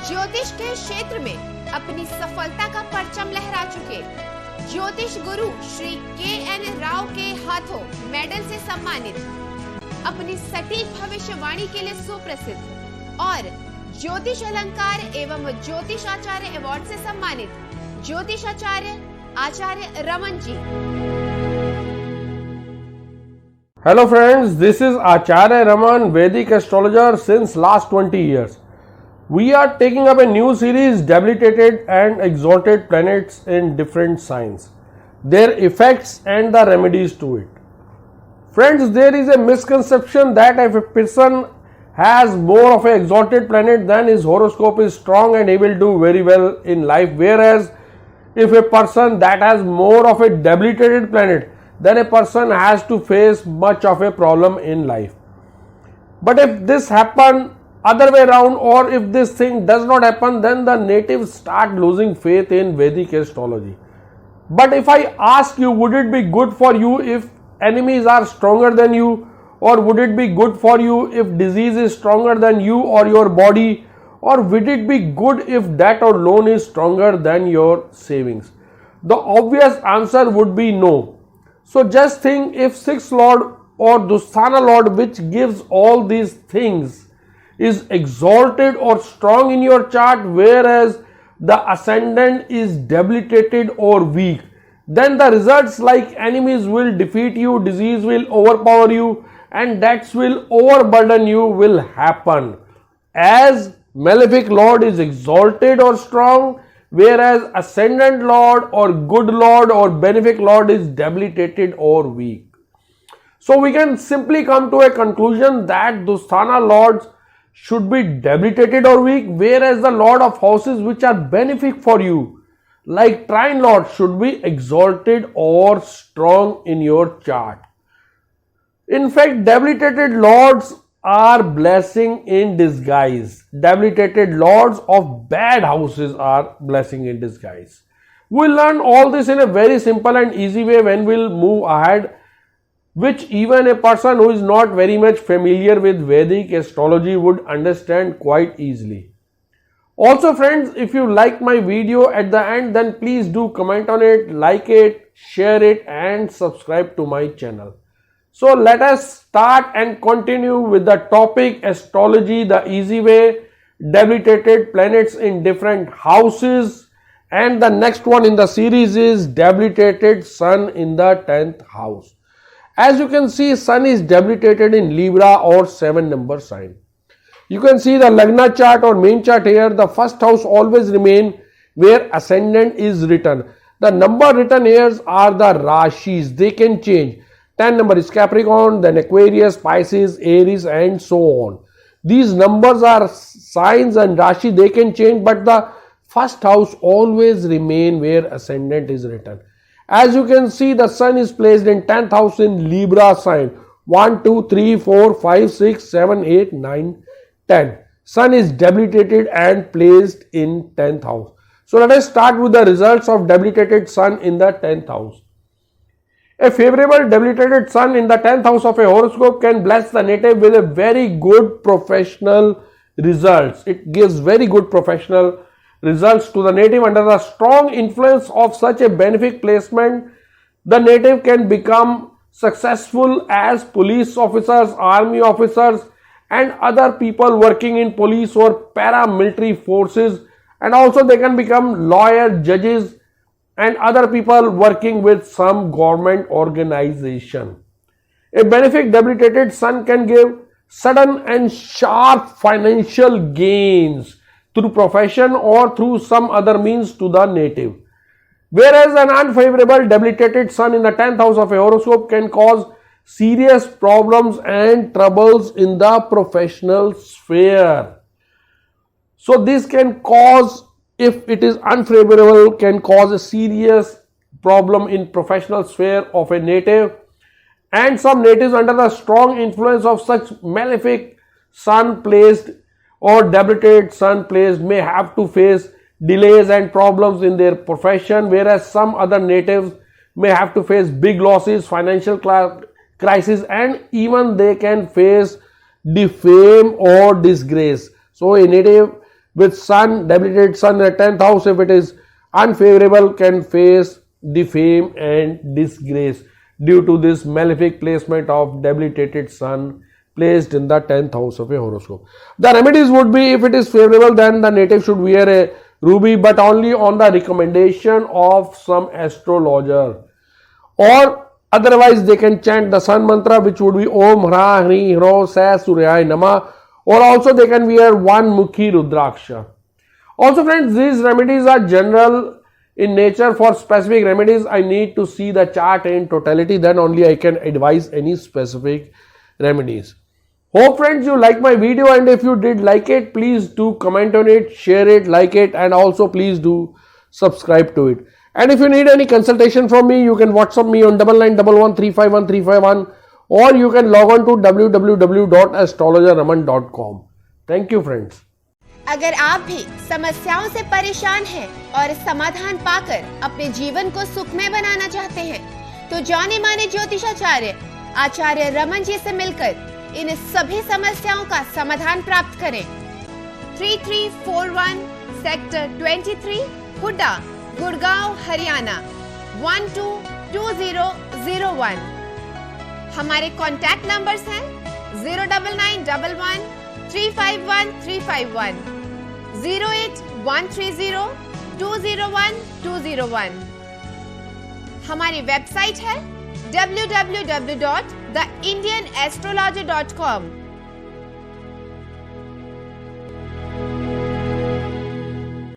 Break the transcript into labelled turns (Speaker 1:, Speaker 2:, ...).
Speaker 1: ज्योतिष के क्षेत्र में अपनी सफलता का परचम लहरा चुके ज्योतिष गुरु श्री के.एन. राव के हाथों मेडल से सम्मानित, अपनी सटीक भविष्यवाणी के लिए सुप्रसिद्ध और ज्योतिष अलंकार एवं ज्योतिष आचार्य अवार्ड से सम्मानित ज्योतिष आचार्य Raman ji.
Speaker 2: Hello friends, this is Acharya Raman, Vedic astrologer since last 20 years. We are taking up a new series, debilitated and exalted planets in different signs, their effects and the remedies to it. Friends, there is a misconception that if a person has more of an exalted planet, then his horoscope is strong and he will do very well in life, whereas if a person that has more of a debilitated planet, then a person has to face much of a problem in life. But if this happen other way around, or if this thing does not happen, then the natives start losing faith in Vedic astrology. But if I ask you, would it be good for you if enemies are stronger than you, or would it be good for you if disease is stronger than you or your body, or would it be good if that or loan is stronger than your savings? The obvious answer would be no. So just think, if 6th Lord or Dusthana Lord, which gives all these things, is exalted or strong in your chart, whereas the ascendant is debilitated or weak, then the results like enemies will defeat you, disease will overpower you, and debts will overburden you will happen. As malefic Lord is exalted or strong, whereas ascendant Lord or good Lord or benefic Lord is debilitated or weak. So we can simply come to a conclusion that Dusthana Lords should be debilitated or weak, whereas the Lord of houses which are benefic for you, like Trine Lord, should be exalted or strong in your chart. In fact, debilitated Lords are blessing in disguise. Debilitated Lords of bad houses are blessing in disguise. We'll learn all this in a very simple and easy way when we'll move ahead, which even a person who is not very much familiar with Vedic astrology would understand quite easily. Also friends, if you like my video at the end, then please do comment on it, like it, share it and subscribe to my channel. So let us start and continue with the topic astrology the easy way, debilitated planets in different houses, and the next one in the series is debilitated Sun in the 10th house. As you can see, Sun is debilitated in Libra or 7 number sign. You can see the Lagna chart or main chart here. The first house always remain where ascendant is written. The number written here are the Rashis. They can change. 10 number is Capricorn, then Aquarius, Pisces, Aries and so on. These numbers are signs and Rashi, they can change, but the first house always remain where ascendant is written. As you can see, the Sun is placed in 10th house in Libra sign. 1, 2, 3, 4, 5, 6, 7, 8, 9, 10. Sun is debilitated and placed in 10th house. So let us start with the results of debilitated Sun in the 10th house. A favorable debilitated Sun in the 10th house of a horoscope can bless the native with a very good professional results. It gives very good professional results to the native. Under the strong influence of such a benefic placement, the native can become successful as police officers, army officers and other people working in police or paramilitary forces, and also they can become lawyer, judges and other people working with some government organization. A benefic debilitated Sun can give sudden and sharp financial gains through profession or through some other means to the native. Whereas an unfavorable debilitated Sun in the 10th house of a horoscope can cause serious problems and troubles in the professional sphere. So this can cause, if it is unfavorable, can cause a serious problem in professional sphere of a native, and some natives under the strong influence of such malefic Sun placed or debilitated Sun placed may have to face delays and problems in their profession, whereas some other natives may have to face big losses, financial crisis, and even they can face defame or disgrace. So a native with sun, debilitated sun at 10th house, if it is unfavorable, can face defame and disgrace due to this malefic placement of debilitated sun placed in the 10th house of a horoscope. The remedies would be, if it is favorable, then the native should wear a ruby, but only on the recommendation of some astrologer, or otherwise they can chant the sun mantra, which would be Om Hra Hri Hro Sa Suryaya Namah, or also they can wear one Mukhi Rudraksha. Also friends, these remedies are general in nature. For specific remedies, I need to see the chart in totality, then only I can advise any specific remedies. Hope friends you like my video, and if you did like it, please do comment on it, share it, like it, and also please do subscribe to it. And if you need any consultation from me, you can WhatsApp me on 9911351351, or you can log on to www.astrologerraman.com. Thank you friends.
Speaker 1: अगर आप भी समस्याओं से परेशान हैं और समाधान पाकर अपने जीवन को सुखमय बनाना चाहते हैं, तो जाने माने ज्योतिषाचार्य आचार्य रमन जी से मिलकर इन सभी समस्याओं का समाधान प्राप्त करें। 3341 सेक्टर 23 हुड्डा, गुड़गांव, हरियाणा 122001। हमारे कॉन्टैक्ट नंबर्स हैं 09911351351, 08130201201। हमारी वेबसाइट है www.theindianastrologer.com।